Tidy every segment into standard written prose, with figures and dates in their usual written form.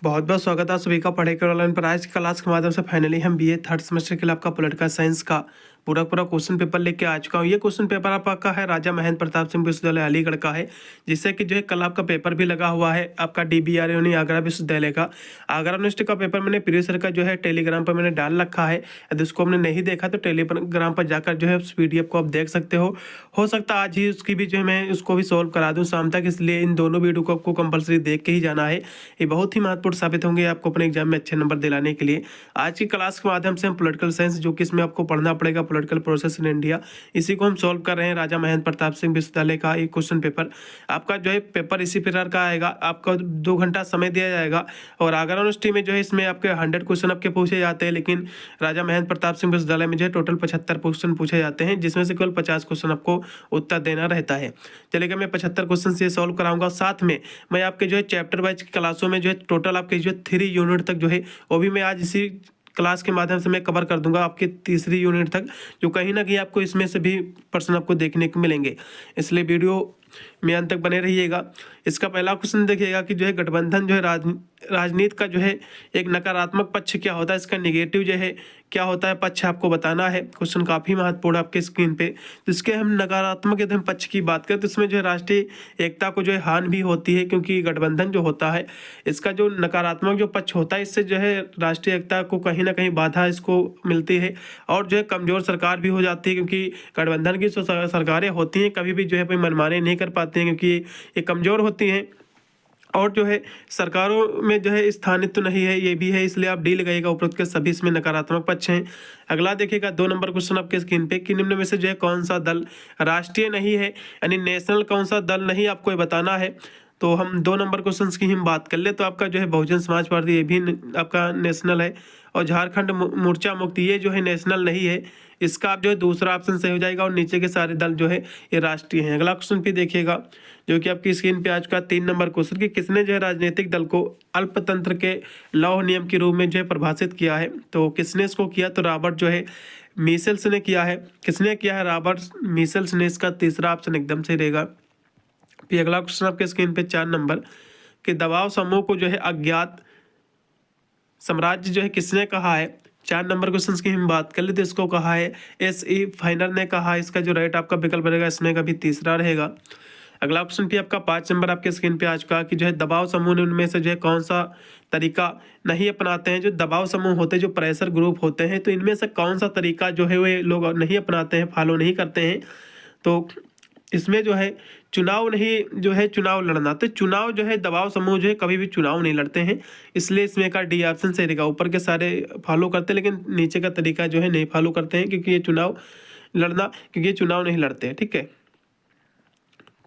बहुत बहुत स्वागत है आप सभी का पढ़े के ऑनलाइन पर। आज की क्लास के माध्यम से फाइनली हम बीए थर्ड सेमेस्टर के लिए आपका पॉलिटिकल साइंस का पूरा क्वेश्चन पेपर लेके आ चुका हूँ। ये क्वेश्चन पेपर आपका है राजा महेंद्र प्रताप सिंह विश्वविद्यालय अलीगढ़ का है, जिससे कि जो है कल आपका पेपर भी लगा हुआ है आपका DBR यानी आगरा विश्वविद्यालय का। आगरा यूनिवर्सिटी का पेपर मैंने प्रीवियस ईयर का जो है टेलीग्राम पर मैंने डाल रखा है। यदि उसको हमने नहीं देखा तो टेलीग्राम पर जाकर जो है उस PDF को आप देख सकते हो सकता है आज ही उसकी भी जो है मैं उसको भी सॉल्व करा दूँ शाम तक, इसलिए इन दोनों वीडियो को आपको कंपलसरी देख के ही जाना है। ये बहुत ही महत्वपूर्ण साबित होंगे आपको अपने एग्जाम में अच्छे नंबर दिलाने के लिए। आज की क्लास के माध्यम से हम पॉलिटिकल साइंस, जो कि इसमें आपको पढ़ना पड़ेगा पॉलिटिकल प्रोसेस इन इंडिया, इसी को हम सॉल्व कर रहे हैं। राजा महेंद्र प्रताप सिंह विश्वविद्यालय का ये क्वेश्चन पेपर आपका जो है पेपर इसी प्रकार का आएगा। आपका 2 घंटा समय दिया जाएगा और आगरा यूनिवर्सिटी में जो है इसमें आपके 100 क्वेश्चन आपके पूछे जाते हैं, लेकिन राजा महेंद्र प्रताप सिंह विश्वविद्यालय में जो है टोटल 75 क्वेश्चन पूछे जाते हैं, जिसमें से केवल 50 क्वेश्चन आपको उत्तर देना रहता है। चलिएगा मैं 75 क्वेश्चन से सॉल्व कराऊंगा। साथ में मैं आपके जो है चैप्टर वाइज क्लासों में जो है टोटल आपके जो 3 यूनिट तक जो है वो भी मैं आज इसी क्लास के माध्यम से मैं कवर कर दूंगा आपके तीसरी यूनिट तक, जो कहीं ना कहीं आपको इसमें से भी प्रश्न आपको देखने को मिलेंगे, इसलिए वीडियो में अंत तक बने रहिएगा। इसका पहला क्वेश्चन देखिएगा कि जो है गठबंधन जो है राजनीति का जो है एक नकारात्मक पक्ष क्या होता है, इसका नेगेटिव जो है क्या होता है पक्ष आपको बताना है। क्वेश्चन काफ़ी महत्वपूर्ण है आपके स्क्रीन पे। तो इसके हम नकारात्मक यदि हम पक्ष की बात करें तो इसमें जो है राष्ट्रीय एकता को जो है हानि भी होती है, क्योंकि गठबंधन जो होता है इसका जो नकारात्मक जो पक्ष होता है इससे जो है राष्ट्रीय एकता को कहीं ना कहीं बाधा इसको मिलती है और जो है कमज़ोर सरकार भी हो जाती है, क्योंकि गठबंधन की जो सरकारें होती हैं कभी भी जो है कोई मनमाने नहीं कर पाती हैं, क्योंकि ये कमज़ोर होती हैं और जो है सरकारों में जो है स्थानित्व नहीं है, ये भी है, इसलिए आप डी लगाइएगा। उपरोक्त के सभी इसमें नकारात्मक पक्ष हैं। अगला देखिएगा 2 नंबर क्वेश्चन आपके स्क्रीन पे कि निम्न में से जो है कौन सा दल राष्ट्रीय नहीं है, यानी नेशनल कौन सा दल नहीं आपको ये बताना है। तो हम 2 नंबर क्वेश्चन की हम बात कर ले तो आपका जो है बहुजन समाज पार्टी ये भी आपका नेशनल है और झारखंड मोर्चा मुक्ति ये जो है नेशनल नहीं है। इसका आप जो है दूसरा ऑप्शन सही हो जाएगा और नीचे के सारे दल जो है ये राष्ट्रीय हैं। अगला क्वेश्चन भी देखिएगा जो कि आपकी स्क्रीन पे आज का 3 नंबर क्वेश्चन कि किसने जो है राजनीतिक दल को अल्पतंत्र के लौह नियम के रूप में जो है परिभाषित किया है। तो किसने इसको किया, तो रॉबर्ट जो है मिशेल्स ने किया है। किसने किया है, रॉबर्ट मिशेल्स ने। इसका तीसरा ऑप्शन एकदम सही रहेगा। फिर अगला क्वेश्चन आपके स्क्रीन पे 4 नंबर कि दबाव समूह को जो है अज्ञात साम्राज्य जो है किसने कहा है। 4 नंबर क्वेश्चन की हम बात कर ले तो इसको कहा है SE फाइनर ने कहा। इसका जो राइट आपका विकल्प रहेगा इसमें का भी तीसरा रहेगा। अगला ऑप्शन भी आपका 5 नंबर आपके स्क्रीन पे आज का कि जो है दबाव समूह ने उनमें से जो है कौन सा तरीका नहीं अपनाते हैं। जो दबाव समूह होते हैं, जो प्रेशर ग्रुप होते हैं, तो इनमें से कौन सा तरीका जो है वे लोग नहीं अपनाते हैं, फॉलो नहीं करते हैं। तो इसमें जो है चुनाव नहीं जो है चुनाव लड़ना, तो चुनाव जो है दबाव समूह जो है कभी भी चुनाव नहीं लड़ते हैं, इसलिए इसमें का डी ऑप्शन सही रहेगा। ऊपर के सारे फॉलो करते हैं लेकिन नीचे का तरीका जो है नहीं फॉलो करते हैं, क्योंकि ये चुनाव लड़ना क्योंकि ये चुनाव नहीं लड़ते हैं। ठीक है,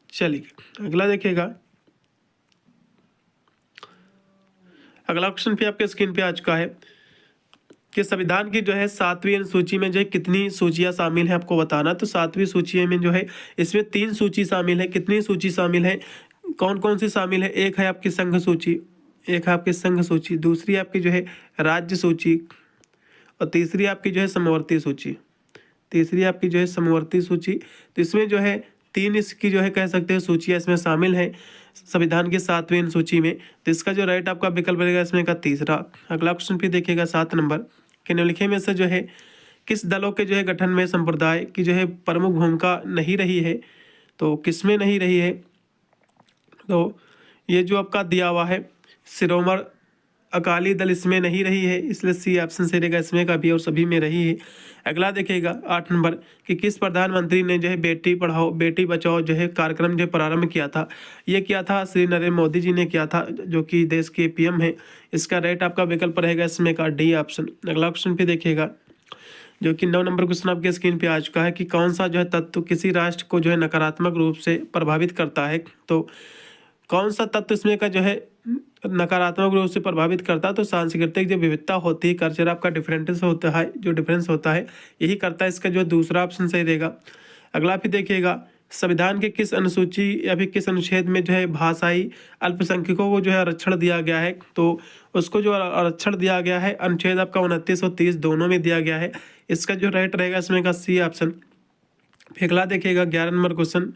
चलिए अगला देखिएगा। अगला क्वेश्चन भी आपके स्क्रीन पे आ चुका है कि संविधान की जो है 7वीं अनुसूची में जो है कितनी सूचियां शामिल हैं आपको बताना। तो 7वीं सूची में जो है इसमें 3 सूची शामिल है। कितनी सूची शामिल है, कौन कौन सी शामिल है, एक है आपकी संघ सूची, एक है आपकी संघ सूची, दूसरी आपकी जो है राज्य सूची और तीसरी आपकी जो है समवर्ती सूची। तीसरी आपकी जो है समवर्ती सूची। तो इसमें जो है 3 इसकी जो है कह सकते हैं सूचियाँ इसमें शामिल है संविधान की 7वीं सूची में। तो इसका जो राइट आपका विकल्प रहेगा इसमें का तीसरा। अगला क्वेश्चन भी देखिएगा 7 नंबर कि निम्नलिखित में से जो है किस दलों के जो है गठन में संप्रदाय की जो है प्रमुख भूमिका नहीं रही है। तो किसमें नहीं रही है, तो ये जो आपका दिया हुआ है शिरोमणि अकाली दल इसमें नहीं रही है, इसलिए सी ऑप्शन सही रहेगा इसमें का भी और सभी में रही है। अगला देखिएगा 8 नंबर कि किस प्रधानमंत्री ने जो है बेटी पढ़ाओ बेटी बचाओ जो है कार्यक्रम जो प्रारंभ किया था। ये किया था श्री नरेंद्र मोदी जी ने किया था, जो कि देश के PM है। इसका राइट आपका विकल्प रहेगा इसमें का डी ऑप्शन। अगला क्वेश्चन भी देखिएगा जो कि 9 नंबर क्वेश्चन आपके स्क्रीन पे आ चुका है कि कौन सा जो है तत्व किसी राष्ट्र को जो है नकारात्मक रूप से प्रभावित करता है। तो कौन सा तत्व इसमें का जो है नकारात्मक रूप से प्रभावित करता है, तो सांस्कृतिक जो विविधता होती है, कल्चर आपका डिफरेंस होता है, जो डिफरेंस होता है यही करता है। इसका जो दूसरा ऑप्शन सही रहेगा। अगला भी देखिएगा संविधान के किस अनुसूची या फिर किस अनुच्छेद में जो है भाषाई अल्पसंख्यकों को जो है आरक्षण दिया गया है। तो उसको जो आरक्षण दिया गया है अनुच्छेद आपका 29 और 30 दोनों में दिया गया है। इसका जो राइट रहेगा इसमें का सी ऑप्शन। अगला देखिएगा 11 नंबर क्वेश्चन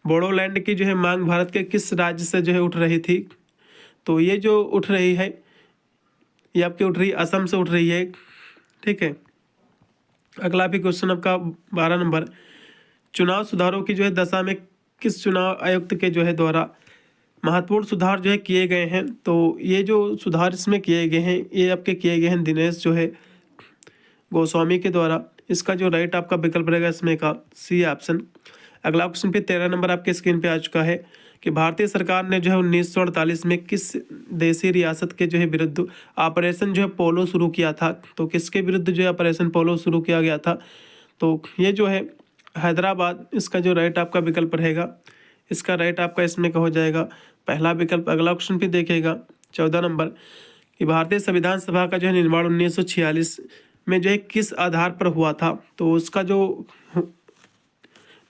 बोडोलैंड की जो है मांग भारत के किस राज्य से जो है उठ रही थी। तो ये जो उठ रही है ये आपकी उठ रही असम से उठ रही है, ठीक है। अगला भी क्वेश्चन आपका 12 नंबर, चुनाव सुधारों की जो है दशा में किस चुनाव आयुक्त के जो है द्वारा महत्वपूर्ण सुधार जो है किए गए हैं। तो ये जो सुधार इसमें किए गए हैं ये आपके किए गए हैं दिनेश जो है गोस्वामी के द्वारा। इसका जो राइट आपका विकल्प रहेगा इसमें का सी ऑप्शन। अगला क्वेश्चन पे 13 नंबर आपके स्क्रीन पे आ चुका है कि भारतीय सरकार ने जो है 1948 में किस देशी रियासत के जो है विरुद्ध ऑपरेशन जो है पोलो शुरू किया था। तो किसके विरुद्ध जो है ऑपरेशन पोलो शुरू किया गया था, तो ये जो है हैदराबाद। इसका जो राइट आपका विकल्प रहेगा, इसका राइट आपका इसमें का हो जाएगा पहला विकल्प। अगला क्वेश्चन भी देखिएगा 14 नंबर कि भारतीय संविधान सभा का जो है निर्माण 1946 में जो है किस आधार पर हुआ था। तो उसका जो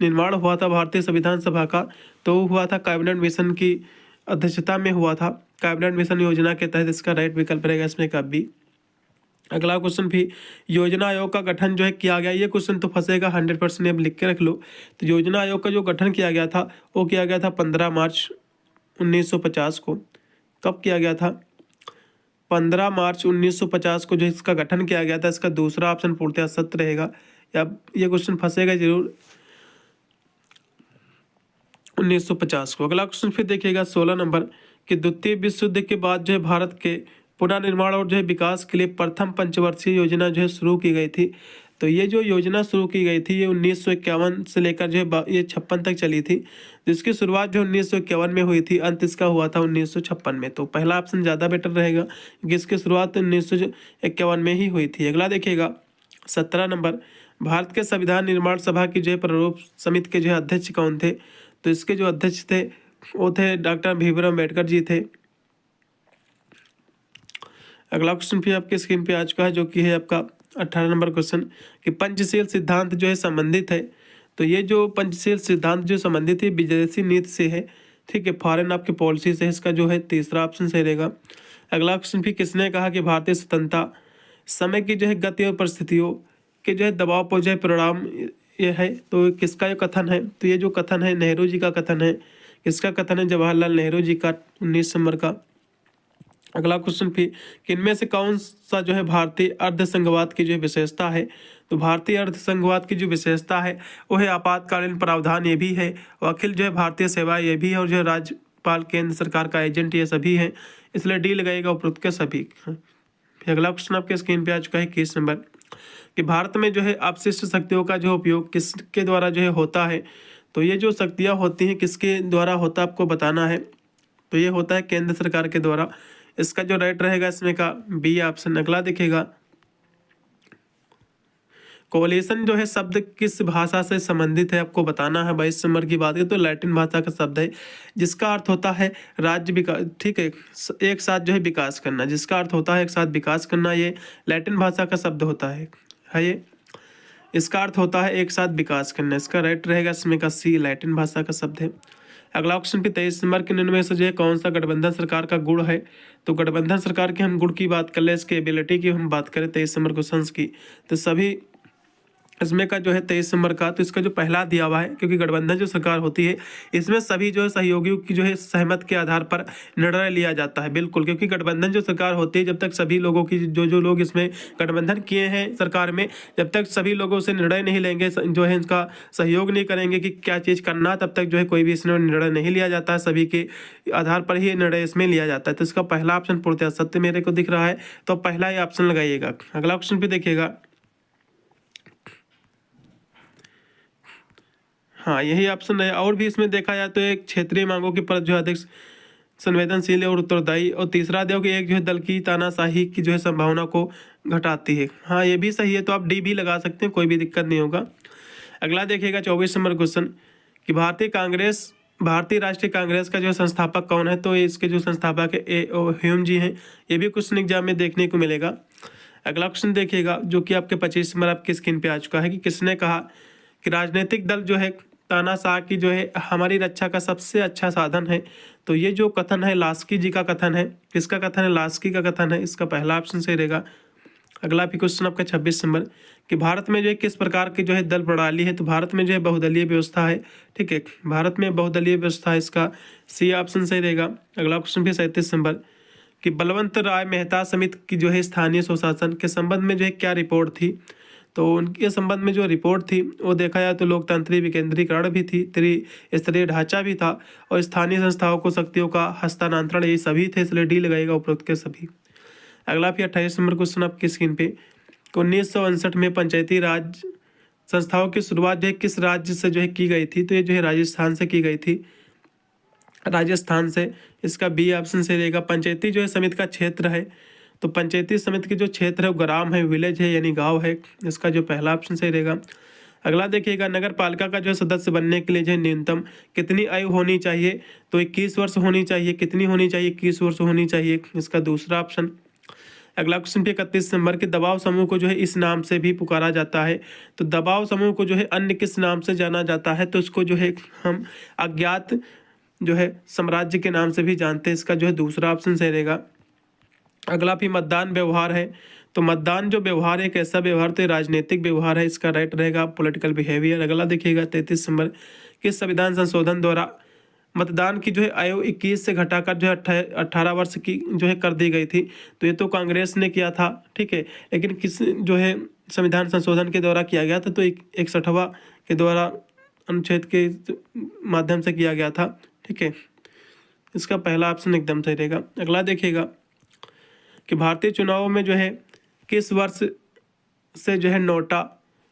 निर्माण हुआ था भारतीय संविधान सभा का, तो हुआ था कैबिनेट मिशन की अध्यक्षता में हुआ था, कैबिनेट मिशन योजना के तहत। इसका राइट विकल्प रहेगा इसमें का बी। अगला क्वेश्चन भी योजना आयोग का गठन जो है किया गया, ये क्वेश्चन तो फंसेगा 100%, अब लिख के रख लो। तो योजना आयोग का जो गठन किया गया था वो किया गया था 15 मार्च 1950 को। कब किया गया था? 15 मार्च 1950 को जो इसका गठन किया गया था। इसका दूसरा ऑप्शन पूर्णतः सत्य रहेगा, या ये क्वेश्चन फंसेगा जरूर 1950 को। अगला क्वेश्चन फिर देखिएगा 16 नंबर कि द्वितीय विश्व युद्ध के बाद जो है भारत के पुनर्निर्माण और जो है विकास के लिए प्रथम पंचवर्षीय योजना जो है शुरू की गई थी। तो ये जो योजना शुरू की गई थी ये 1951 से लेकर जो है ये 56 तक चली थी, जिसकी शुरुआत जो 1951 में हुई थी, अंत इसका हुआ था 1956 में। तो पहला ऑप्शन ज़्यादा बेटर रहेगा क्योंकि इसकी शुरुआत 1951 में ही हुई थी। अगला देखिएगा 17 नंबर, भारत के संविधान निर्माण सभा की जो है प्रारूप समिति के जो है अध्यक्ष कौन थे। तो इसके जो अध्यक्ष थे वो थे डॉक्टर भीमराव अम्बेडकर जी थे। अगला क्वेश्चन भी आपके स्क्रीन पे आ चुका है जो कि है आपका 18 नंबर क्वेश्चन कि पंचशील सिद्धांत जो है संबंधित है। तो ये जो पंचशील सिद्धांत जो संबंधित है विदेशी नीति से है, ठीक है, फॉरेन आपकी पॉलिसी से। इसका जो है तीसरा ऑप्शन सही रहेगा। अगला क्वेश्चन भी किसने कहा कि भारतीय स्वतंत्रता समय की जो है गति और परिस्थितियों के जो है दबाव पर जो है परिणाम ये है। तो किसका ये कथन है? तो ये जो कथन है नेहरू जी का कथन है। किसका कथन है? जवाहरलाल नेहरू जी का 19 दिसंबर का। अगला क्वेश्चन भी कि इनमें से कौन सा जो है भारतीय अर्धसंघवाद की जो विशेषता है। तो भारतीय अर्धसंघवाद की जो विशेषता है वो है आपातकालीन प्रावधान, ये भी है, और अखिल जो है भारतीय सेवा ये भी है, और जो है राज्यपाल केंद्र सरकार का एजेंट ये सभी है, इसलिए डी लगाएगा उपरोक्त के सभी। अगला क्वेश्चन आपके स्क्रीन पे आ चुका है 21 नंबर कि भारत में जो है अपशिष्ट शक्तियों का जो उपयोग किसके द्वारा जो है होता है। तो ये जो शक्तियाँ होती हैं किसके द्वारा होता है आपको बताना है। तो ये होता है केंद्र सरकार के द्वारा। इसका जो राइट रहेगा इसमें का बी ऑप्शन। अगला दिखेगा कोलिशन जो है शब्द किस भाषा से संबंधित है आपको बताना है। 22 नंबर की बात करें तो लैटिन भाषा का शब्द है जिसका अर्थ होता है राज्य विकास, ठीक है, एक साथ जो है विकास करना। जिसका अर्थ होता है एक साथ विकास करना, ये लैटिन भाषा का शब्द होता है ये। इसका अर्थ होता है एक साथ विकास करना। इसका राइट रहेगा इसमें का सी, लैटिन भाषा का शब्द है। अगला क्वेश्चन पे 23 नंबर के निम्न में से जो है कौन सा गठबंधन सरकार का गुण है। तो गठबंधन सरकार के हम गुण की बात कर ले, इसके एबिलिटी की हम बात करें 23 नंबर क्वेश्चन की, तो सभी इसमें का जो है 23 नंबर का, तो इसका जो पहला दिया हुआ है, क्योंकि गठबंधन जो सरकार होती है इसमें सभी जो है सहयोगियों की जो है सहमत के आधार पर निर्णय लिया जाता है। बिल्कुल, क्योंकि गठबंधन जो सरकार होती है जब तक सभी लोगों की जो लोग इसमें गठबंधन किए हैं सरकार में, जब तक सभी लोगों से निर्णय नहीं लेंगे, जो है इनका सहयोग नहीं करेंगे कि क्या चीज़ करना, तब तक जो है कोई भी इसमें निर्णय नहीं लिया जाता है। सभी के आधार पर ही निर्णय इसमें लिया जाता है। तो इसका पहला ऑप्शन पूर्णतः सत्य मेरे को दिख रहा है, तो पहला ही ऑप्शन लगाइएगा। अगला क्वेश्चन भी देखिएगा, हाँ यही ऑप्शन है। और भी इसमें देखा जाए तो एक क्षेत्रीय मांगों की परत जो है अधिक संवेदनशील और उत्तरदायी, और तीसरा दिया कि एक जो है दल की तानाशाही की जो है संभावना को घटाती है। हाँ ये भी सही है, तो आप डी भी लगा सकते हैं, कोई भी दिक्कत नहीं होगा। अगला देखिएगा 24 नंबर क्वेश्चन कि भारतीय राष्ट्रीय कांग्रेस का जो संस्थापक कौन है। तो इसके जो संस्थापक है ह्यूम जी हैं, ये भी क्वेश्चन एग्जाम में देखने को मिलेगा। अगला क्वेश्चन देखिएगा जो कि आपके 25 नंबर आपकी स्क्रीन पे आ चुका है कि किसने कहा कि राजनीतिक दल जो है तानाशाह की जो है हमारी रक्षा का सबसे अच्छा साधन है। तो ये जो कथन है लास्की जी का कथन है। किसका कथन है? लास्की का कथन है। इसका पहला ऑप्शन सही रहेगा। अगला भी क्वेश्चन आपका 26 नंबर कि भारत में जो है किस प्रकार की जो है दल प्रणाली है। तो भारत में जो है बहुदलीय व्यवस्था है, ठीक है, भारत में बहुदलीय व्यवस्था है। इसका सी ऑप्शन सही रहेगा। अगला क्वेश्चन भी 37 नंबर कि बलवंत राय मेहता समिति की जो है स्थानीय स्वशासन के संबंध में जो है क्या रिपोर्ट थी। तो उनके संबंध में जो रिपोर्ट थी वो देखा जाए तो लोकतांत्रिक विकेंद्रीकरण भी थी, त्रिस्तरीय ढांचा भी था और स्थानीय संस्थाओं को शक्तियों का हस्तांतरण, ये सभी थे, इसलिए डी लगेगा उपरोक्त के सभी। अगला फिर 28 नंबर क्वेश्चन आपकी स्क्रीन पे, 1959 में पंचायती राज संस्थाओं की शुरुआत जो है किस राज्य से जो है की गई थी। तो ये जो है राजस्थान से की गई थी, राजस्थान से। इसका बी ऑप्शन से रहेगा। पंचायती जो है समिति का क्षेत्र है, तो पंचायती समिति के जो क्षेत्र है वो ग्राम है, विलेज है, यानी गांव है। इसका जो पहला ऑप्शन सही रहेगा। अगला देखिएगा, नगर पालिका का जो सदस्य बनने के लिए जो है न्यूनतम कितनी आयु होनी चाहिए। तो 21 वर्ष होनी चाहिए। कितनी होनी चाहिए? 21 वर्ष होनी चाहिए। इसका दूसरा ऑप्शन। अगला क्वेश्चन पे 31 नंबर के दबाव समूह को जो है इस नाम से भी पुकारा जाता है। तो दबाव समूह को जो है अन्य किस नाम से जाना जाता है। तो इसको जो है हम अज्ञात जो है साम्राज्य के नाम से भी जानते हैं। इसका जो है दूसरा ऑप्शन सही रहेगा। अगला भी मतदान व्यवहार है। तो मतदान जो व्यवहार है एक ऐसा व्यवहार, तो राजनीतिक व्यवहार है। इसका राइट रहेगा पॉलिटिकल बिहेवियर। अगला देखिएगा 33 नंबर, किस संविधान संशोधन द्वारा मतदान की जो है आयु 21 से घटाकर जो है 18 वर्ष की जो है कर दी गई थी। तो ये तो कांग्रेस ने किया था, ठीक है, लेकिन किस जो है संविधान संशोधन के द्वारा किया गया था, तो 61वां के द्वारा अनुच्छेद के माध्यम से किया गया था, ठीक है। इसका पहला ऑप्शन एकदम सही रहेगा। अगला देखिएगा कि भारतीय चुनावों में जो है किस वर्ष से जो है नोटा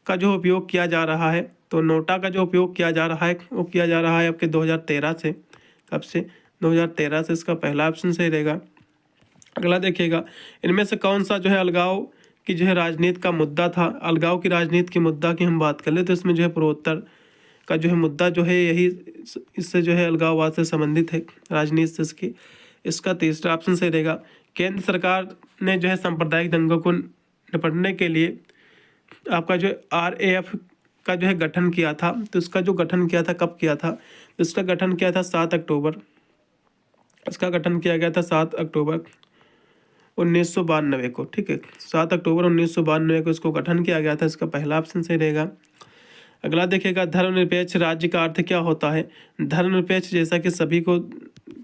का जो उपयोग किया जा रहा है। तो नोटा का जो उपयोग किया जा रहा है वो किया जा रहा है आपके 2013 से। कब से? 2013 से। इसका पहला ऑप्शन सही रहेगा। अगला देखिएगा, इनमें से कौन सा जो है अलगाव की जो है राजनीति का मुद्दा था। अलगाव की राजनीति की मुद्दा की हम बात कर ले तो इसमें जो है पूर्वोत्तर का जो है मुद्दा जो है यही, इससे जो है अलगाववाद से संबंधित है राजनीति से इसकी। इसका तीसरा ऑप्शन सही रहेगा। केंद्र सरकार ने जो है सांप्रदायिक दंगों को निपटने के लिए आपका जो RAF का जो है गठन किया था। तो इसका जो गठन किया था कब किया था। तो इसका गठन किया था 7 अक्टूबर। इसका गठन किया गया था 7 अक्टूबर 1992 को, ठीक है। 7 अक्टूबर 1992 को इसको गठन किया गया था। इसका पहला ऑप्शन सही रहेगा। अगला देखिएगा, धर्मनिरपेक्ष राज्य का अर्थ क्या होता है। धर्मनिरपेक्ष जैसा कि सभी को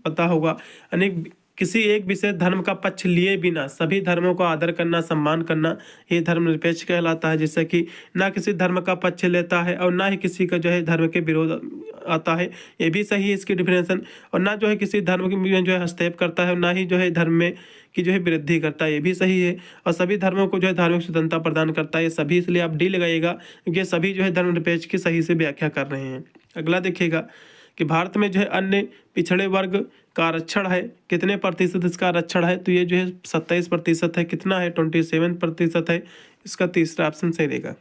पता होगा, अनेक किसी एक विशेष धर्म का पक्ष लिए बिना सभी धर्मों का आदर करना, सम्मान करना, ये धर्मनिरपेक्ष कहलाता है। जैसे कि ना किसी धर्म का पक्ष लेता है और ना ही किसी का जो है धर्म के विरोध आता है, ये भी सही है इसकी डिफिनेशन। और ना जो है किसी धर्म में जो है हस्तक्षेप करता है और ना ही जो है धर्म में की जो है वृद्धि करता है, ये भी सही है। और सभी धर्मों को जो है धार्मिक स्वतंत्रता प्रदान करता है, ये सभी, इसलिए आप डी लगाइएगा क्योंकि सभी जो है धर्मनिरपेक्ष की सही से व्याख्या कर रहे हैं। अगला देखिएगा कि भारत में जो है अन्य पिछड़े वर्ग का आरक्षण है, कितने प्रतिशत इसका आरक्षण है। तो ये जो है 27% है। कितना है? 27% है। इसका तीसरा ऑप्शन सही रहेगा।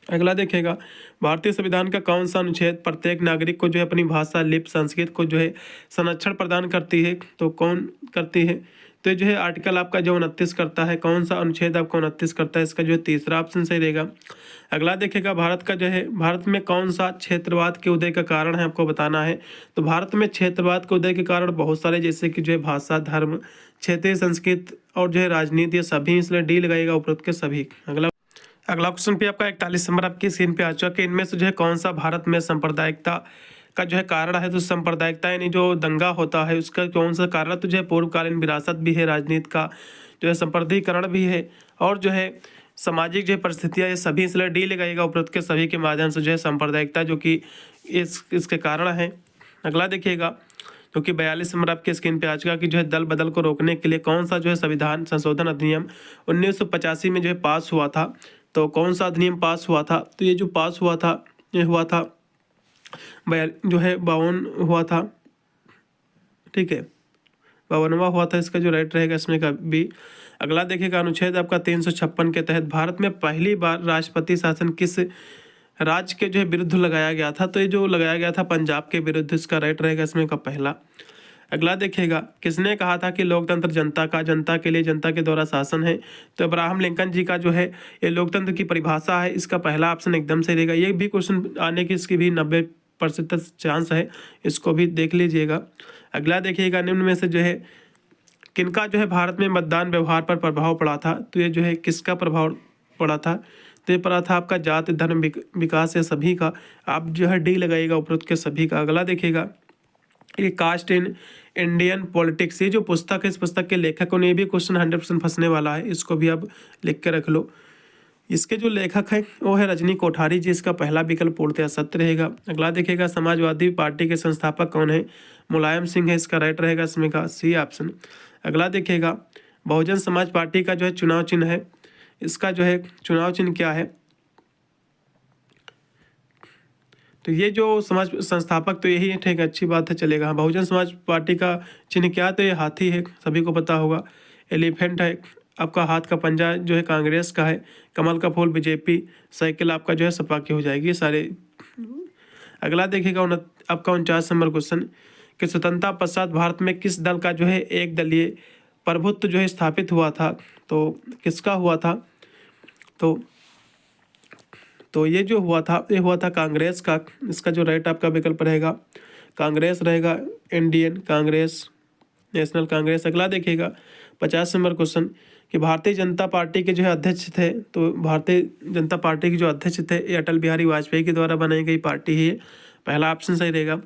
अगला देखिएगा, भारतीय संविधान का कौन सा अनुच्छेद प्रत्येक नागरिक को जो है अपनी भाषा, लिपि, संस्कृति को जो है संरक्षण प्रदान करती है। तो कौन करती है? तो ये जो है आर्टिकल आपका जो 29 करता है। कौन सा अनुच्छेद आपको 29 करता है? इसका जो है तीसरा ऑप्शन सही रहेगा। अगला देखिएगा, भारत का जो है भारत में कौन सा क्षेत्रवाद के उदय का कारण है, आपको बताना है। तो भारत में क्षेत्रवाद के उदय के कारण बहुत सारे, जैसे कि जो है भाषा, धर्म, क्षेत्रीय संस्कृति और जो है राजनीति, ये सभी, इसलिए डी लगाएगा उपरोक्त के सभी। अगला क्वेश्चन पे आपका 41 नंबर आपकी स्क्रीन पे आ चुका कि इनमें से जो है कौन सा भारत में सांप्रदायिकता का जो है कारण है। तो सांप्रदायिकता यानी जो दंगा होता है उसका कौन सा कारण, तो जो है पूर्वकालीन विरासत भी है, राजनीति का जो है संप्रदायीकरण भी है और जो है सामाजिक जो है परिस्थितियाँ, ये सभी, इसलिए डी लगाएगा उपरोक्त के सभी के माध्यम से जो है सांप्रदायिकता जो कि इसके कारण है। अगला देखिएगा, जो कि 42 नंबर आपके स्क्रीन पे आ चुका कि जो है दल बदल को रोकने के लिए कौन सा जो है संविधान संशोधन अधिनियम 1985 में जो है पास हुआ था। तो कौन सा अधिनियम पास हुआ था। तो ये जो पास हुआ था, ये हुआ था जो है 52 हुआ था, ठीक है, 52वां हुआ था। इसका जो राइट रहेगा इसमें का बी। अगला देखिएगा, अनुच्छेद आपका 356 के तहत भारत में पहली बार राष्ट्रपति शासन किस राज्य के जो है विरुद्ध लगाया गया था। तो ये जो लगाया गया था पंजाब के विरुद्ध। इसका राइट रहेगा इसमें का पहला। अगला देखिएगा, किसने कहा था कि लोकतंत्र जनता का, जनता के लिए, जनता के द्वारा शासन है। तो अब्राहम लिंकन जी का जो है ये लोकतंत्र की परिभाषा है। इसका पहला ऑप्शन एकदम सही रहेगा। ये भी क्वेश्चन आने की इसकी भी 90% चांस है, इसको भी देख लीजिएगा। अगला देखिएगा, निम्न में से जो है किनका जो है भारत में मतदान व्यवहार पर प्रभाव पड़ा था। तो ये जो है किसका प्रभाव पड़ा था। तो ये पड़ा था आपका जाति, धर्म, विकास, या सभी का। आप जो है डी लगाइएगा उपरोक्त के सभी का। अगला देखिएगा, ये कास्ट इन इंडियन पॉलिटिक्स, ये जो पुस्तक है इस पुस्तक के लेखक ने भी क्वेश्चन 100% फंसने वाला है, इसको भी आप लिख के रख लो। इसके जो लेखक है वो है रजनी कोठारी जी, इसका पहला विकल्प पूर्णतः सत्य रहेगा। अगला देखिएगा समाजवादी पार्टी के संस्थापक कौन है, मुलायम सिंह है, इसका राइट रहेगा इसमें का सी ऑप्शन। अगला देखिएगा बहुजन समाज पार्टी का जो है चुनाव चिन्ह है, इसका जो है चुनाव चिन्ह क्या है, तो ये जो समाज संस्थापक तो यही है, ठीक है, अच्छी बात है, चलेगा। बहुजन समाज पार्टी का चिन्ह क्या है, तो ये हाथी है, सभी को पता होगा। एलिफेंट है, आपका हाथ का पंजा जो है कांग्रेस का है। कमल का फूल बीजेपी, साइकिल आपका जो है सपा की हो जाएगी सारे। अगला देखिएगा आपका 49 नंबर क्वेश्चन कि स्वतंत्रता पश्चात भारत में किस दल का जो है एक दलीय प्रभुत्व जो है स्थापित हुआ था, तो किसका हुआ था, तो ये जो हुआ था ये हुआ था कांग्रेस का। इसका जो राइट आपका विकल्प रहेगा कांग्रेस रहेगा, इंडियन कांग्रेस, नेशनल कांग्रेस। अगला देखिएगा 50 नंबर क्वेश्चन कि भारतीय जनता पार्टी के जो है अध्यक्ष थे, तो भारतीय जनता पार्टी के जो अध्यक्ष थे ये अटल बिहारी वाजपेयी के द्वारा बनाई गई पार्टी है, पहला ऑप्शन सही रहेगा।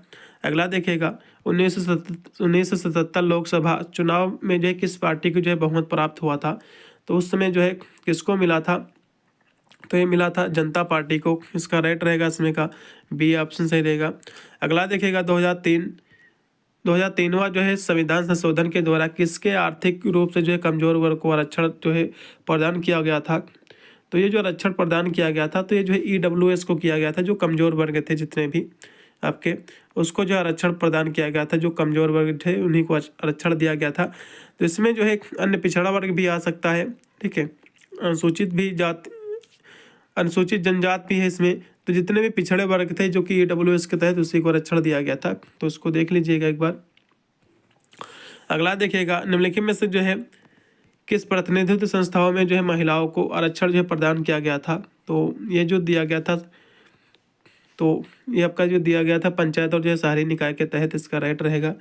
अगला देखिएगा 1977 लोकसभा चुनाव में जो है किस पार्टी को जो है बहुमत प्राप्त हुआ था, तो उस समय जो है किसको मिला था, तो ये मिला था जनता पार्टी को, इसका राइट रहेगा इसमें का बी ऑप्शन सही रहेगा। अगला देखिएगा 2003वां जो है संविधान संशोधन के द्वारा किसके आर्थिक रूप से जो है कमजोर वर्ग को आरक्षण जो है प्रदान किया गया था, तो ये जो आरक्षण प्रदान किया गया था तो ये जो है EWS को किया गया था, जो कमजोर वर्ग थे जितने भी आपके, उसको जो आरक्षण प्रदान किया गया था, जो कमजोर वर्ग थे उन्हीं को आरक्षण दिया गया था। तो इसमें जो है अन्य पिछड़ा वर्ग भी आ सकता है, ठीक है, अनुसूचित जनजात भी है इसमें, तो जितने भी पिछड़े वर्ग थे जो कि EWS के तहत उसी को आरक्षण दिया गया था, तो उसको देख लीजिएगा एक बार। अगला देखिएगा निम्नलिखित में से जो है किस प्रतिनिधित्व संस्थाओं में जो है महिलाओं को आरक्षण जो है प्रदान किया गया था, तो ये जो दिया गया था, तो ये आपका जो दिया गया था पंचायत और जो है शहरी निकाय के तहत, इसका राइट रहेगा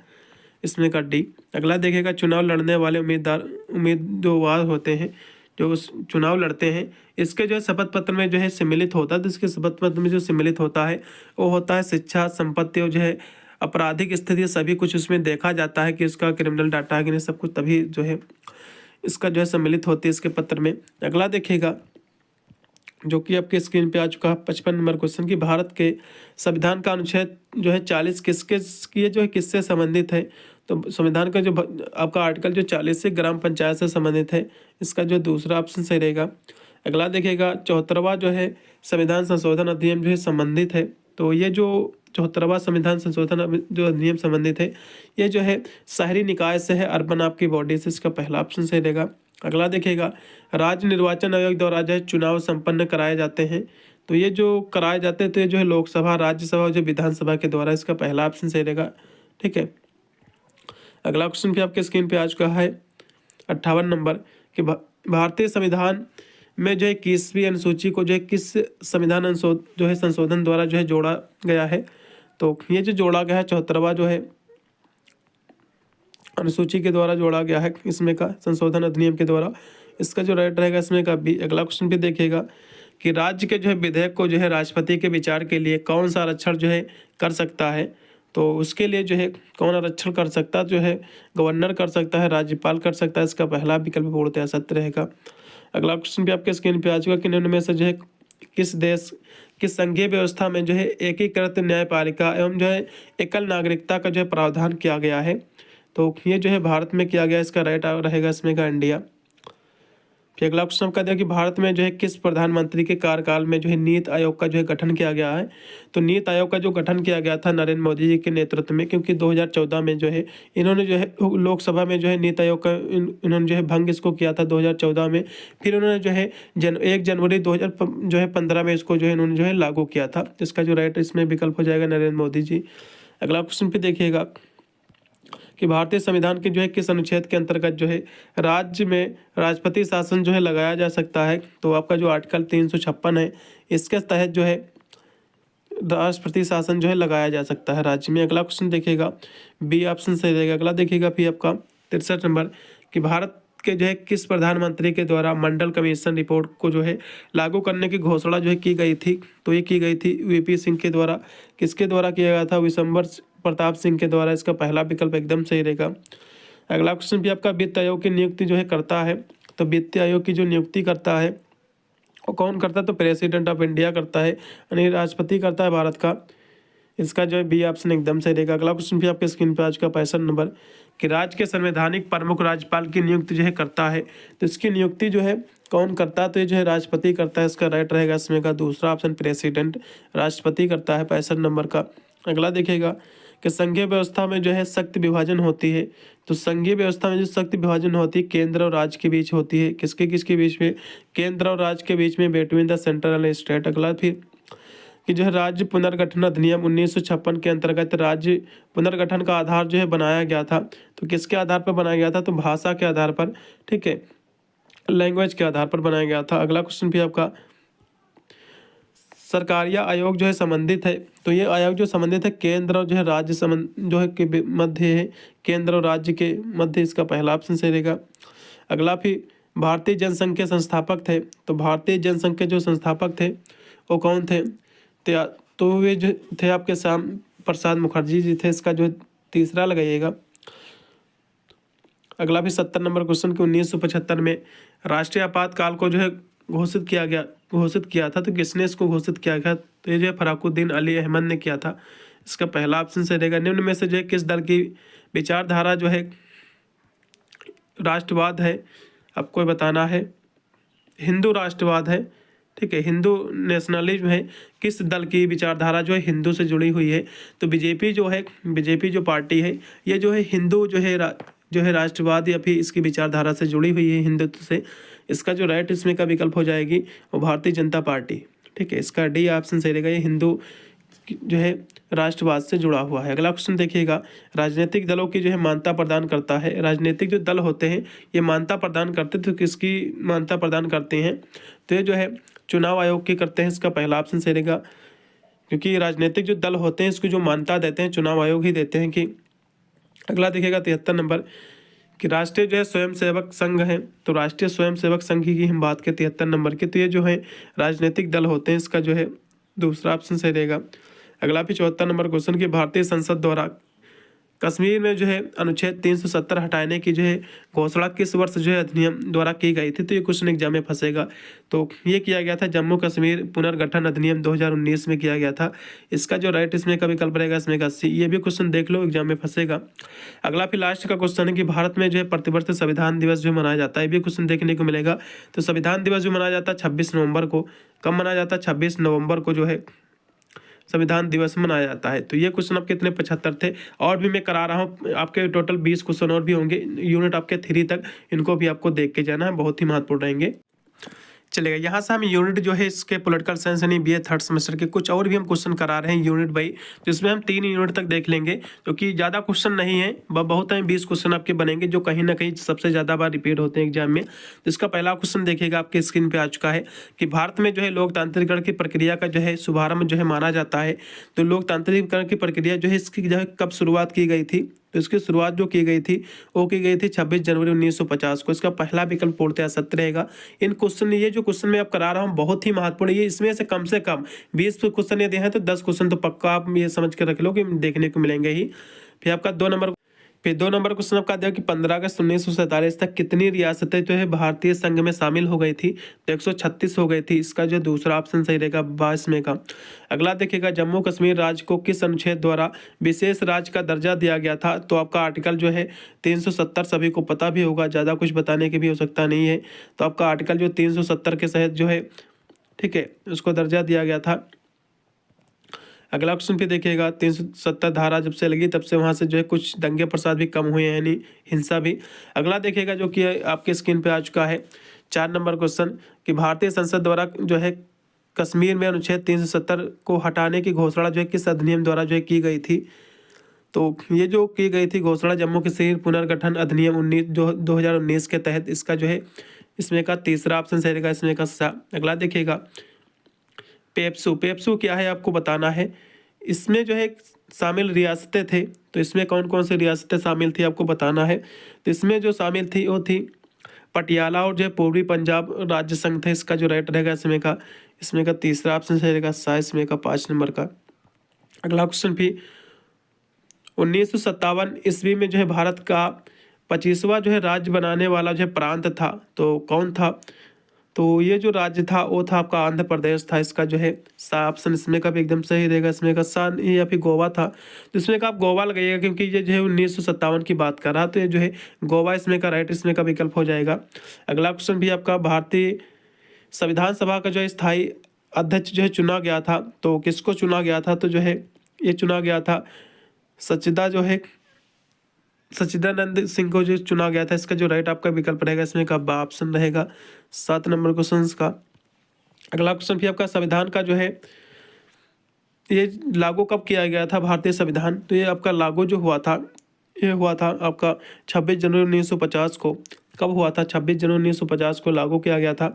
इसमें का डी। अगला देखिएगा चुनाव लड़ने वाले उम्मीदवार होते हैं जो उस चुनाव लड़ते हैं, इसके जो है शपथ पत्र में जो है सम्मिलित होता है, तो इसके शपथ पत्र में जो सम्मिलित होता है वो होता है शिक्षा, संपत्ति और जो है आपराधिक स्थिति, सभी कुछ उसमें देखा जाता है कि उसका क्रिमिनल डाटा है कि नहीं, सब कुछ, तभी जो है इसका जो है सम्मिलित होती है इसके पत्र में। अगला देखिएगा जो कि आपके स्क्रीन पे आ चुका है 55 नंबर क्वेश्चन कि भारत के संविधान का अनुच्छेद जो है 40 ये जो है किससे संबंधित है, तो संविधान का जो आपका आर्टिकल जो 40 से ग्राम पंचायत से संबंधित है, इसका जो दूसरा ऑप्शन सही रहेगा। अगला देखिएगा 74वां जो है संविधान संशोधन अधिनियम जो है संबंधित है, तो ये जो 74वां संविधान संशोधन जो अधिनियम संबंधित है ये जो है शहरी निकाय से है, अर्बन आपकी बॉडी से, इसका पहला ऑप्शन सही रहेगा। अगला देखिएगा राज्य निर्वाचन आयोग द्वारा जो है चुनाव संपन्न कराए जाते हैं, तो ये जो कराए जाते हैं तो ये जो है लोकसभा, राज्यसभा और जो विधानसभा के द्वारा, इसका पहला ऑप्शन सही रहेगा, ठीक है। अगला क्वेश्चन भी आपके स्क्रीन पे आ चुका है 58 नंबर कि भारतीय संविधान में जो है 21वीं अनुसूची को जो है किस संविधान संशोधन द्वारा जो है जोड़ा गया है, तो ये जो जोड़ा गया है 74वां जो है अनुसूची के द्वारा जोड़ा गया है, इसमें का संशोधन अधिनियम के द्वारा, इसका जो राइट रहेगा इसमें का बी। अगला क्वेश्चन भी देखिएगा कि राज्य के जो है विधेयक को जो है राष्ट्रपति के विचार के लिए कौन सा आरक्षण जो है कर सकता है, तो उसके लिए जो है कौन आरक्षण कर सकता है, जो है गवर्नर कर सकता है, राज्यपाल कर सकता है, इसका पहला विकल्प पूर्णतः सत्य रहेगा। अगला क्वेश्चन भी आपके स्क्रीन पे आ चुका कि निम्न में से जो है किस संघीय व्यवस्था में जो है एकीकृत न्यायपालिका एवं जो है एकल नागरिकता का जो है प्रावधान किया गया है, तो ये जो है भारत में किया गया, इसका राइट रहेगा इसमें का इंडिया। फिर अगला क्वेश्चन का दिया कि भारत में जो है किस प्रधानमंत्री के कार्यकाल में जो है नीति आयोग का जो है गठन किया गया है, तो नीति आयोग का जो गठन किया गया था नरेंद्र मोदी जी के नेतृत्व में, क्योंकि 2014 में जो है इन्होंने जो है लोकसभा में जो है नीति आयोग का इन्होंने जो है भंग इसको किया था 2014 में, फिर उन्होंने जो है 1 जनवरी 2015 में इसको जो है इन्होंने जो है लागू किया था, जिसका जो राइट इसमें विकल्प हो जाएगा नरेंद्र मोदी जी। अगला क्वेश्चन पे देखिएगा कि भारतीय संविधान के जो है किस अनुच्छेद के अंतर्गत जो है राज्य में राष्ट्रपति शासन जो है लगाया जा सकता है, तो आपका जो आर्टिकल 356 है इसके तहत जो है राष्ट्रपति शासन जो है लगाया जा सकता है राज्य में। अगला क्वेश्चन देखिएगा बी ऑप्शन सही रहेगा। अगला देखिएगा फिर आपका 63 नंबर कि भारत के जो है किस प्रधानमंत्री के द्वारा मंडल कमीशन रिपोर्ट को जो है लागू करने की घोषणा जो है की गई थी, तो ये की गई थी VP सिंह के द्वारा। किसके द्वारा किया गया था, प्रताप सिंह के द्वारा, इसका पहला विकल्प एकदम सही रहेगा। अगला क्वेश्चन भी आपका वित्त आयोग की नियुक्ति जो है करता है, तो वित्त आयोग की जो नियुक्ति करता है वो कौन करता है, तो प्रेसिडेंट ऑफ इंडिया करता है, यानी राष्ट्रपति करता है भारत का। इसका जो है बी ऑप्शन एकदम सही रहेगा। अगला क्वेश्चन भी आपके स्क्रीन पर आज का 65 नंबर कि राज्य के संवैधानिक प्रमुख राज्यपाल की नियुक्ति जो है करता है, तो इसकी नियुक्ति जो है कौन करता है, तो ये जो है राष्ट्रपति करता है। इसका राइट रहेगा इसमें का दूसरा ऑप्शन प्रेसिडेंट, राष्ट्रपति करता है 65 नंबर का। अगला देखिएगा कि संघीय व्यवस्था में जो है शक्ति विभाजन होती है, तो संघीय व्यवस्था में जो शक्ति विभाजन होती है केंद्र और राज्य के बीच होती है। किसके किसके बीच में, केंद्र और राज्य के बीच में, between the central and state. अगला फिर कि जो है राज्य पुनर्गठन अधिनियम 1956 के अंतर्गत राज्य पुनर्गठन का आधार जो है बनाया गया था, तो किसके आधार पर बनाया गया था, तो भाषा के आधार पर, ठीक है, लैंग्वेज के आधार पर बनाया गया था। अगला क्वेश्चन भी आपका सरकारिया आयोग जो है संबंधित है, तो ये आयोग जो संबंधित है केंद्र और जो है राज्य संबंध जो है के मध्य है, केंद्र और राज्य के मध्य, इसका पहला ऑप्शन सही रहेगा। अगला फिर भारतीय जनसंघ के संस्थापक थे, तो भारतीय जनसंघ के जो संस्थापक थे वो कौन थे, तो वे जो थे आपके श्याम प्रसाद मुखर्जी जी थे। इसका जो तीसरा लगाइएगा। अगला भी 70 नंबर क्वेश्चन कि 1975 में राष्ट्रीय आपातकाल को जो है घोषित किया था, तो किसने इसको घोषित किया गया, तो ये जो है फराकुद्दीन अली अहमद ने किया था। इसका पहला ऑप्शन सही रहेगा। निम्न में से जो है किस दल की विचारधारा जो है राष्ट्रवाद है, आपको बताना है। हिंदू राष्ट्रवाद है, ठीक है, हिंदू नेशनलिज्म है। किस दल की विचारधारा जो है हिंदू से जुड़ी हुई है, तो बीजेपी जो है, बीजेपी जो पार्टी है ये जो है हिंदू जो है राष्ट्रवाद या फिर इसकी विचारधारा से जुड़ी हुई है हिंदुत्व से। इसका जो राइट इसमें का विकल्प हो जाएगी वो भारतीय जनता पार्टी, ठीक है, इसका डी ऑप्शन सही रहेगा। ये हिंदू जो है राष्ट्रवाद से जुड़ा हुआ है। अगला क्वेश्चन देखिएगा, राजनीतिक दलों की जो है मान्यता प्रदान करता है। राजनीतिक जो दल होते हैं ये मान्यता प्रदान करते, तो किसकी मान्यता प्रदान करते हैं, तो ये जो है चुनाव आयोग की करते हैं। इसका पहला ऑप्शन सही रहेगा, क्योंकि राजनीतिक जो दल होते हैं इसको जो मान्यता देते हैं चुनाव आयोग ही देते हैं कि। अगला देखिएगा 73 नंबर कि राष्ट्रीय जो है स्वयंसेवक संघ है, तो राष्ट्रीय स्वयंसेवक संघ की हम बात करें 73 नंबर की, तो ये जो है राजनीतिक दल होते हैं। इसका जो है दूसरा ऑप्शन सही रहेगा। अगला भी 74 नंबर क्वेश्चन कि भारतीय संसद द्वारा कश्मीर में जो है अनुच्छेद 370 हटाने की जो है घोषणा किस वर्ष जो है अधिनियम द्वारा की गई थी, तो ये क्वेश्चन एग्जाम में फंसेगा। तो ये किया गया था जम्मू कश्मीर पुनर्गठन अधिनियम 2019 में किया गया था। इसका जो राइट इसमें का विकल्प रहेगा इसमें का सी। ये भी क्वेश्चन देख लो, एग्जाम में फंसेगा। अगला फिर लास्ट का क्वेश्चन है कि भारत में जो है प्रतिवर्ष संविधान दिवस जो मनाया जाता है, ये भी क्वेश्चन देखने को मिलेगा। तो संविधान दिवस जो मनाया जाता है 26 नवंबर को। कब मनाया जाता है, 26 नवंबर को जो है संविधान दिवस मनाया जाता है। तो ये क्वेश्चन आपके इतने 75 थे, और भी मैं करा रहा हूँ आपके टोटल 20 क्वेश्चन और भी होंगे यूनिट आपके 3 तक, इनको भी आपको देख के जाना है, बहुत ही महत्वपूर्ण रहेंगे। चलेगा, यहाँ से हम यूनिट जो है इसके पॉलिटिकल साइंस यानी बीए थर्ड सेमेस्टर के कुछ और भी हम क्वेश्चन करा रहे हैं यूनिट बाई, जिसमें हम 3 यूनिट तक देख लेंगे, क्योंकि ज़्यादा क्वेश्चन नहीं है, बहुत है 20 क्वेश्चन आपके बनेंगे जो कहीं ना कहीं सबसे ज़्यादा बार रिपीट होते हैं एग्जाम में। तो इसका पहला क्वेश्चन देखिएगा आपके स्क्रीन पर आ चुका है कि भारत में जो है लोकतांत्रिकरण की प्रक्रिया का जो है शुभारंभ जो है माना जाता है। तो लोकतांत्रिकरण की प्रक्रिया जो है इसकी जो है कब शुरुआत की गई थी, तो इसकी शुरुआत जो की गई थी वो की गई थी 26 जनवरी 1950 को। इसका पहला विकल्प पूर्णतः सत्य रहेगा। इन क्वेश्चन, ये जो क्वेश्चन मैं आप करा रहा हूँ बहुत ही महत्वपूर्ण है, ये इसमें से कम 20 क्वेश्चन यदि हैं तो 10 क्वेश्चन तो पक्का आप ये समझ के रख लो कि देखने को मिलेंगे ही। फिर आपका 2 नंबर क्वेश्चन आपका दिया कि 15 अगस्त 1947 तक कितनी रियासतें जो है भारतीय संघ में शामिल हो गई थी, तो 136 हो गई थी। इसका जो दूसरा ऑप्शन सही रहेगा 22 में का। अगला देखिएगा, जम्मू कश्मीर राज्य को किस अनुच्छेद द्वारा विशेष राज्य का दर्जा दिया गया था, तो आपका आर्टिकल जो है 370 सभी को पता भी होगा, ज़्यादा कुछ बताने की भी आवश्यकता नहीं है। तो आपका आर्टिकल जो 370 के तहत जो है, ठीक है, उसको दर्जा दिया गया था। अगला क्वेश्चन पे देखिएगा, 370 धारा जब से लगी तब से वहाँ से जो है कुछ दंगे प्रसाद भी कम हुए हैं, यानी हिंसा भी। अगला देखिएगा जो कि आपके स्क्रीन पे आ चुका है 4 नंबर क्वेश्चन कि भारतीय संसद द्वारा जो है कश्मीर में अनुच्छेद 370 को हटाने की घोषणा जो है किस अधिनियम द्वारा जो है की गई थी, तो ये जो की गई थी घोषणा जम्मू कश्मीर पुनर्गठन अधिनियम 2019 के तहत। इसका जो है इसमें का तीसरा ऑप्शन सही रहेगा इसमें का। अगला देखिएगा, पेप्सू क्या है आपको बताना है। इसमें जो है शामिल रियासतें थे, तो इसमें कौन कौन सी रियासतें शामिल थी आपको बताना है। तो इसमें जो शामिल थी वो थी पटियाला और जो है पूर्वी पंजाब राज्य संघ थे। इसका जो राइट रहेगा इसमें का तीसरा ऑप्शन सही रहेगा इसमें का 5 नंबर का। अगला क्वेश्चन भी 1957 ईस्वी में जो है भारत का 25वां जो है राज्य बनाने वाला जो है प्रांत था, तो कौन था? तो ये जो राज्य था वो था आपका आंध्र प्रदेश था। इसका जो है ऑप्शन इसमें का भी एकदम सही रहेगा। इसमें का सान या फिर गोवा था, तो इसमें का आप गोवा लगाइएगा क्योंकि ये जो है 1957 की बात कर रहा, तो ये जो है गोवा इसमें का राइट इसमें का विकल्प हो जाएगा। अगला क्वेश्चन भी आपका भारतीय संविधान सभा का जो है स्थायी अध्यक्ष जो है चुना गया था, तो किसको चुना गया था? तो जो है ये चुना गया था सच्चिदानंद सिंह को जो चुना गया था। इसका जो राइट आपका विकल्प रहेगा इसमें का ऑप्शन रहेगा 7 नंबर क्वेश्चन का। अगला क्वेश्चन भी आपका संविधान का जो है ये लागू कब किया गया था भारतीय संविधान? तो ये आपका लागू जो हुआ था ये हुआ था आपका 26 जनवरी 1950 को। कब हुआ था? 26 जनवरी 1950 को लागू किया गया था।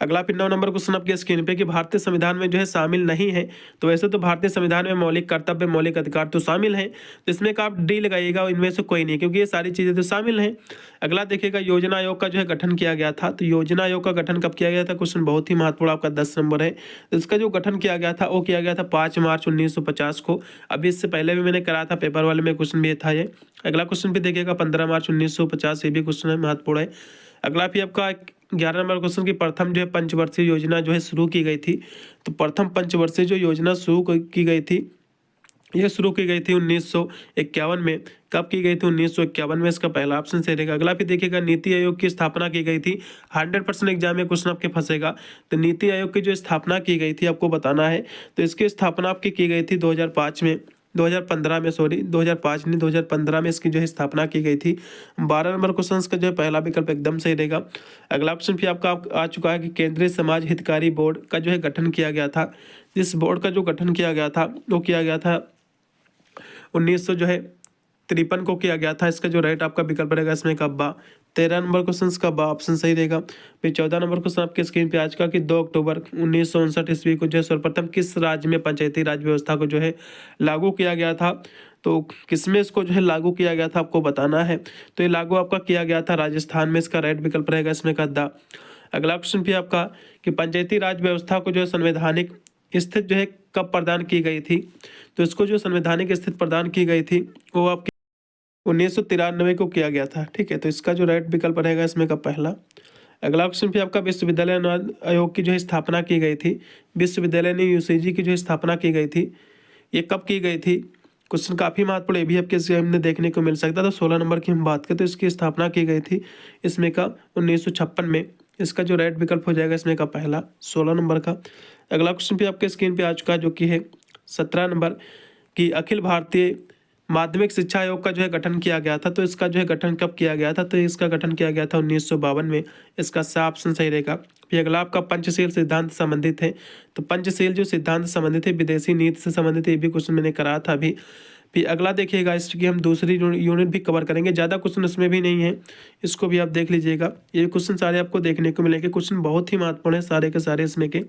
अगला फिर 9 नंबर क्वेश्चन आपके स्क्रीन पे कि भारतीय संविधान में जो है शामिल नहीं है। तो वैसे तो भारतीय संविधान में मौलिक कर्तव्य मौलिक अधिकार तो शामिल हैं, तो इसमें का आप डी लगाइएगा, इनमें से कोई नहीं, क्योंकि ये सारी चीज़ें तो शामिल हैं। अगला देखिएगा योजना आयोग का जो है गठन किया गया था। तो योजना आयोग का गठन कब किया गया था? क्वेश्चन बहुत ही महत्वपूर्ण आपका 10 नंबर है। तो इसका जो गठन किया गया था वो किया गया था 5 मार्च 1950 को। अभी इससे पहले भी मैंने कराया था, पेपर वाले में क्वेश्चन भी था ये। अगला क्वेश्चन भी देखिएगा 15 मार्च 1950, ये भी क्वेश्चन है, महत्वपूर्ण है। अगला भी आपका 11 नंबर क्वेश्चन की प्रथम जो है पंचवर्षीय योजना जो है शुरू की गई थी। तो प्रथम पंचवर्षीय जो योजना शुरू की गई थी, ये शुरू की गई थी 1951 में। कब की गई थी? 1951 में। इसका पहला ऑप्शन सही रहेगा। अगला भी देखिएगा नीति आयोग की स्थापना की गई थी। 100% एग्जाम में क्वेश्चन आपके फंसेगा। तो नीति आयोग की जो स्थापना की गई थी आपको बताना है। तो इसकी स्थापना आपकी की गई थी 2005 में, 2015 में, सॉरी 2005 नहीं 2015 में इसकी जो है स्थापना की गई थी। 12 नंबर क्वेश्चन का जो है पहला विकल्प एकदम सही रहेगा। अगला ऑप्शन भी आपका आ चुका है कि केंद्रीय समाज हितकारी बोर्ड का जो है गठन किया गया था। इस बोर्ड का जो गठन किया गया था वो किया गया था 1953 को किया गया था। इसका जो राइट आपका विकल्प रहेगा इसमें का 13 नंबर क्वेश्चन का ऑप्शन सही रहेगा। फिर 14 नंबर क्वेश्चन आपके स्क्रीन पे आज का कि 2 अक्टूबर 1959 ईस्वी को जो है सर्वप्रथम किस राज्य में पंचायती राज व्यवस्था को जो है लागू किया गया था? तो किसमें इसको जो है लागू किया गया था आपको बताना है। तो ये लागू आपका किया गया था राजस्थान में। इसका राइट विकल्प रहेगा इसमें का द। अगला क्वेश्चन भी आपका कि पंचायती राज व्यवस्था को जो है संवैधानिक स्थिति जो है कब प्रदान की गई थी? तो इसको जो संवैधानिक स्थिति प्रदान की गई थी वो आपकी 1993 को किया गया था। ठीक है, तो इसका जो राइट विकल्प रहेगा इसमें का पहला। अगला क्वेश्चन भी आपका विश्वविद्यालय आयोग की जो है स्थापना की गई थी। विश्वविद्यालय यूसीजी की जो है स्थापना की गई थी, ये कब की गई थी? क्वेश्चन काफ़ी महत्वपूर्ण, ये भी आपके एग्जाम में देखने को मिल सकता था। 16 नंबर की हम बात करें तो इसकी स्थापना की गई थी इसमें का 1956 में। इसका जो राइट विकल्प हो जाएगा इसमें का पहला, 16 नंबर का। अगला क्वेश्चन भी आपके स्क्रीन पे आ चुका है जो कि है 17 नंबर की अखिल भारतीय माध्यमिक शिक्षा आयोग का जो है गठन किया गया था। तो इसका जो है गठन कब किया गया था? तो इसका गठन किया गया था 1952 में। इसका सा ऑप्शन सही रहेगा। फिर अगला आपका पंचशील सिद्धांत संबंधित है। तो पंचशील जो सिद्धांत संबंधित है विदेशी नीति से संबंधित है, ये भी क्वेश्चन मैंने कराया था अभी। फिर अगला देखिएगा इसकी हम दूसरी यूनिट भी कवर करेंगे, ज़्यादा क्वेश्चन इसमें भी नहीं है, इसको भी आप देख लीजिएगा। ये क्वेश्चन सारे आपको देखने को मिलेंगे, क्वेश्चन बहुत ही महत्वपूर्ण है सारे के सारे इसमें के।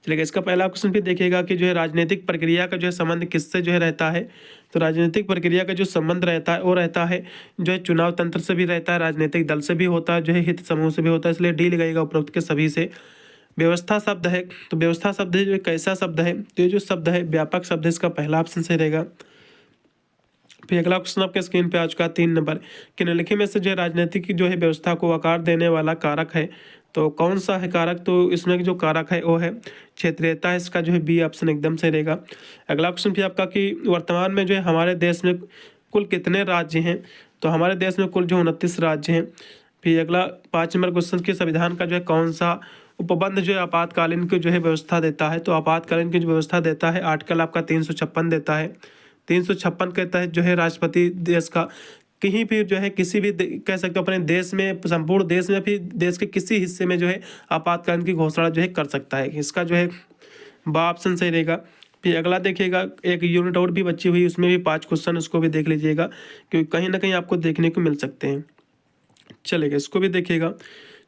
चलिए इसका पहला क्वेश्चन भी देखिएगा कि जो है राजनीतिक प्रक्रिया का जो है संबंध किससे जो है रहता है? तो राजनीतिक प्रक्रिया का जो संबंध रहता है वो रहता है जो है चुनाव तंत्र से भी रहता है, राजनीतिक दल से भी होता है, जो है हित समूह से भी होता है, इसलिए डी लगाइएगा उपरोक्त के सभी से। व्यवस्था शब्द है, तो व्यवस्था शब्द है जो कैसा शब्द है? तो ये जो शब्द है व्यापक शब्द है, इसका पहला ऑप्शन सही रहेगा। फिर अगला क्वेश्चन आपके स्क्रीन पे आ चुका है 3 नंबर कि निम्नलिखित में से जो है राजनीतिक जो है व्यवस्था को आकार देने वाला कारक है, तो कौन सा है कारक? तो इसमें जो कारक है वो है क्षेत्रीयता है, इसका जो है बी ऑप्शन एकदम सही रहेगा। अगला क्वेश्चन भी आपका कि वर्तमान में जो है हमारे देश में कुल कितने राज्य हैं? तो हमारे देश में कुल जो 29 राज्य हैं। फिर अगला 5 नंबर क्वेश्चन के संविधान का जो है कौन सा उपबंध जो है आपातकालीन की जो है व्यवस्था देता है? तो आपातकालीन की जो व्यवस्था देता है आर्टिकल आपका 356 देता है। 356 के तहत जो है राष्ट्रपति देश का कहीं भी जो है किसी भी कह सकते हो अपने देश में, संपूर्ण देश में, फिर देश के किसी हिस्से में जो है आपातकालीन की घोषणा जो है कर सकता है। इसका जो है बा ऑप्शन सही रहेगा। फिर अगला देखिएगा एक यूनिट और भी बची हुई, उसमें भी 5 क्वेश्चन, उसको भी देख लीजिएगा क्योंकि कहीं ना कहीं आपको देखने को मिल सकते हैं। चलेगा, इसको भी देखिएगा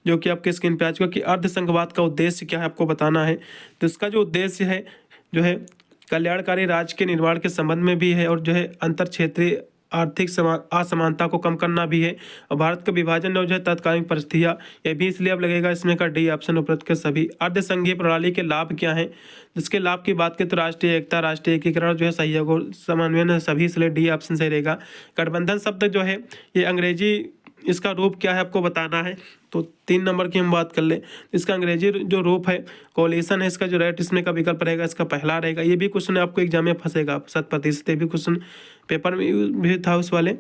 जो कि आपके स्क्रीन पे आ चुका कि अर्धसंघवाद का उद्देश्य क्या है आपको बताना है। तो इसका जो उद्देश्य है जो है कल्याणकारी राज्य के निर्माण के संबंध में भी है और जो है अंतर क्षेत्रीय आर्थिक असमानता को कम करना भी है, और भारत का विभाजन जो है तत्कालीन परिस्थितियाँ, ये भी इसलिए अब लगेगा इसमें का डी ऑप्शन उपरोक्त के सभी। अर्धसंघीय प्रणाली के लाभ क्या हैं, जिसके लाभ की बात करें तो राष्ट्रीय एकता, राष्ट्रीय एकीकरण जो है, सहयोग और समन्वय सभी, इसलिए डी ऑप्शन सही रहेगा। गठबंधन शब्द जो है ये अंग्रेजी, इसका रूप क्या है आपको बताना है, तो 3 नंबर की हम बात कर ले। इसका अंग्रेजी जो रूप है कोलिशन है, इसका जो राइट इसमें का विकल्प रहेगा, इसका पहला रहेगा। ये भी क्वेश्चन आपको एग्जाम में फंसेगा 100%, ये भी क्वेश्चन पेपर में भी था उस वाले।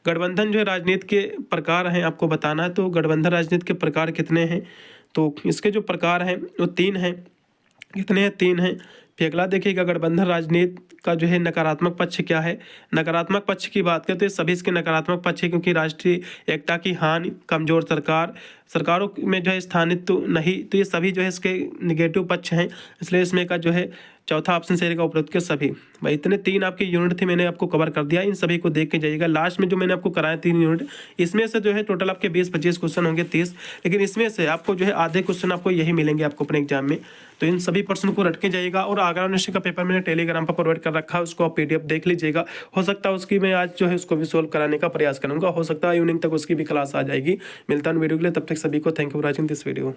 गठबंधन जो है राजनीति के प्रकार हैं, आपको बताना है, तो गठबंधन राजनीति के प्रकार कितने हैं, तो इसके जो प्रकार हैं वो 3 हैं। कितने हैं? 3 हैं। फिर अगला देखिएगा, गठबंधन राजनीति का जो है नकारात्मक पक्ष क्या है। नकारात्मक पक्ष की बात करें तो ये सभी इसके नकारात्मक पक्ष है, क्योंकि राष्ट्रीय एकता की हानि, कमजोर सरकारों में जो है स्थानित्व नहीं, तो ये सभी जो है इसके निगेटिव पक्ष हैं, इसलिए इसमें का जो है चौथा ऑप्शन सही रहेगा उपरोक्त के सभी। भाई इतने 3 आपके यूनिट थे, मैंने आपको कवर कर दिया, इन सभी को देख के जाइएगा। लास्ट में जो मैंने आपको कराया 3 यूनिट, इसमें से जो है टोटल आपके 20-25 क्वेश्चन होंगे 30, लेकिन इसमें से आपको जो है आधे क्वेश्चन आपको यही मिलेंगे आपको अपने एग्जाम में, तो इन सभी प्रश्नों को रट के जाइएगा। और आगरा यूनिवर्सिटी का पेपर मैंने टेलीग्राम पर प्रोवाइड कर रखा है, उसको आप PDF देख लीजिएगा। हो सकता है उसकी मैं आज जो है उसको भी सोल्व कराने का प्रयास करूंगा, हो सकता है इवनिंग तक उसकी भी क्लास आ जाएगी। मिलता हूं वीडियो के लिए, तब तक सभी को thank you for watching this video.